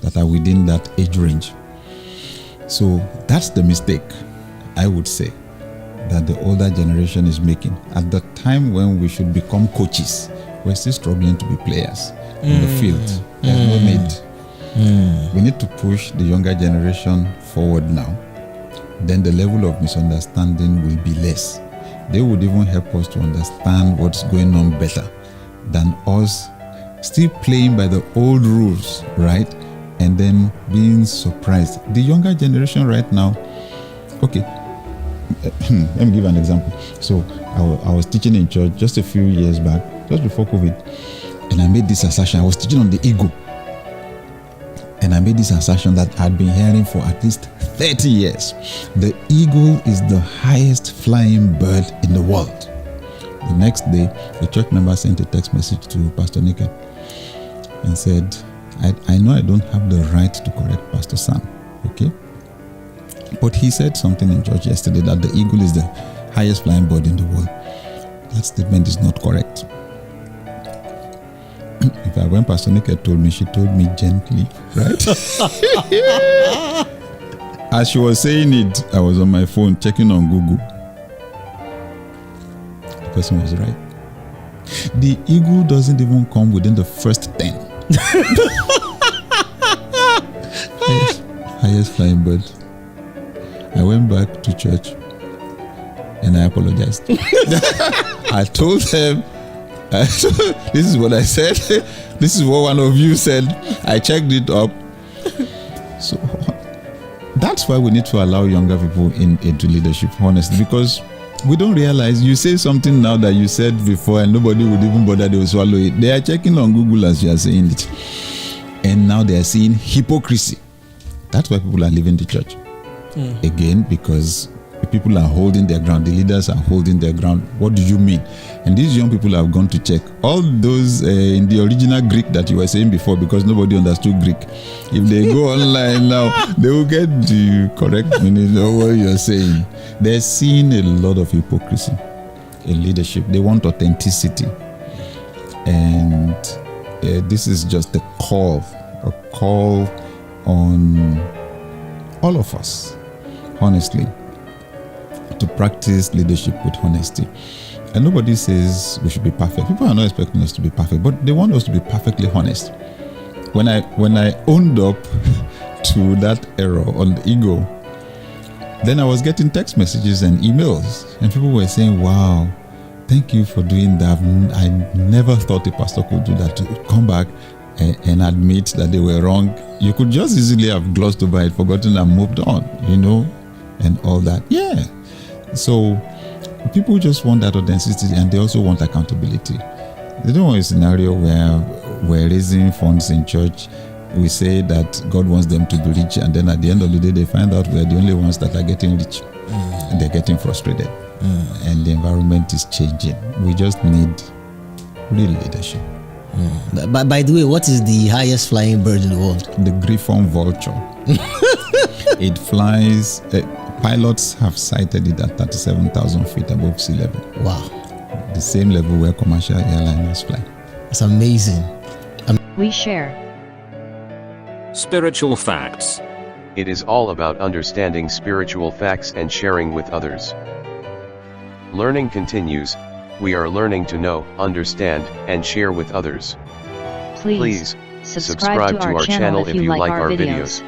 that are within that age range. So that's the mistake, I would say, that the older generation is making. At the time when we should become coaches, we're still struggling to be players in the field. There's no need. We need to push the younger generation forward now. Then the level of misunderstanding will be less. They would even help us to understand what's going on better than us still playing by the old rules, right? And then being surprised. The younger generation right now, okay, let me give an example. So I was teaching in church just a few years back, just before COVID, and I made this assertion. I was teaching on the ego. And I made this assertion that I'd been hearing for at least 30 years. The eagle is the highest flying bird in the world. The next day, the church member sent a text message to Pastor Nika and said, I know I don't have the right to correct Pastor Sam, okay? But he said something in church yesterday that the eagle is the highest flying bird in the world. That statement is not correct. In fact, when Pastor Nika told me, she told me gently, right? As she was saying it, I was on my phone checking on Google. The person was right. The eagle doesn't even come within the first 10. highest flying bird. I went back to church and I apologized. I told them, this is what I said. This is what one of you said. I checked it up. So that's why we need to allow younger people into leadership, honestly, because we don't realize you say something now that you said before and nobody would even bother, they will swallow it. They are checking on Google as you are saying it. And now they are seeing hypocrisy. That's why people are leaving the church. Again, because people are holding their ground. The leaders are holding their ground. What do you mean? And these young people have gone to check all those in the original Greek that you were saying before, because nobody understood Greek. If they go online now, they will get the correct meaning of what you're saying. They're seeing a lot of hypocrisy in leadership. They want authenticity. And this is just a call on all of us, honestly, to practice leadership with honesty. And nobody says we should be perfect. People are not expecting us to be perfect, but they want us to be perfectly honest. When I owned up to that error on the ego, then I was getting text messages and emails, and people were saying, wow, thank you for doing that. I never thought a pastor could do that, to come back and admit that they were wrong. You could just easily have glossed over it, forgotten and moved on, and all that. Yeah. So people just want that authenticity, and they also want accountability. They don't want a scenario where we're raising funds in church. We say that God wants them to be rich, and then at the end of the day, they find out we're the only ones that are getting rich, and they're getting frustrated, and the environment is changing. We just need real leadership. But by the way, what is the highest flying bird in the world? The Griffon vulture. It flies. Pilots have sighted it at 37,000 feet above sea level. Wow. The same level where commercial airliners fly. It's amazing. We share spiritual facts. It is all about understanding spiritual facts and sharing with others. Learning continues. We are learning to know, understand, and share with others. Please subscribe to our channel if you like our videos.